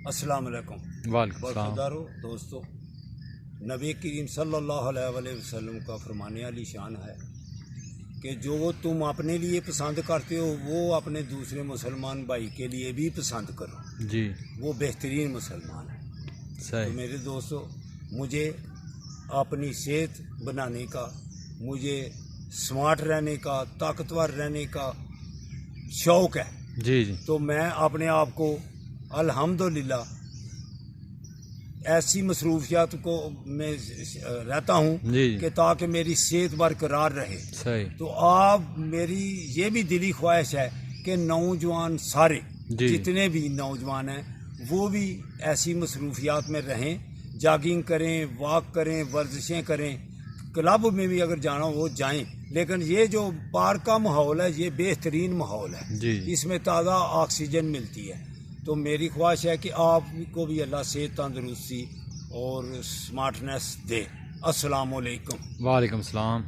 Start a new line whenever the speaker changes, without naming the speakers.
अस्सलाम वालेकुम।
वालेकुम सलाम।
बरखुदारो दोस्तों, नबी करीम सल्लल्लाहु अलैहि वसल्लम का फरमाने वाली शान है कि जो तुम अपने लिए पसंद करते हो वो अपने दूसरे मुसलमान भाई के लिए भी पसंद करो
जी,
वो बेहतरीन मुसलमान है।
सही।
तो मेरे दोस्तों, मुझे अपनी सेहत बनाने का, मुझे स्मार्ट रहने का, ताकतवर रहने का शौक़ है।
जी जी
तो मैं अपने आप को अल्हम्दुलिल्लाह ऐसी मसरूफियात को मैं रहता हूँ
जी जी,
कि ताकि मेरी सेहत बरकरार रहे।
सही।
तो आप मेरी ये भी दिली ख्वाहिश है कि नौजवान सारे
जी।
जितने भी नौजवान हैं वो भी ऐसी मसरूफियात में रहें, जॉगिंग करें, वॉक करें, वर्जिशें करें, क्लब में भी अगर जाना हो वो जाएं। लेकिन ये जो पार्क का माहौल है ये बेहतरीन माहौल है
जी।
इसमें ताज़ा ऑक्सीजन मिलती है। तो मेरी ख्वाहिश है कि आपको भी अल्लाह सेहत, तंदुरुस्ती और स्मार्टनेस दे। अस्सलाम वालेकुम।
वालेकुम सलाम।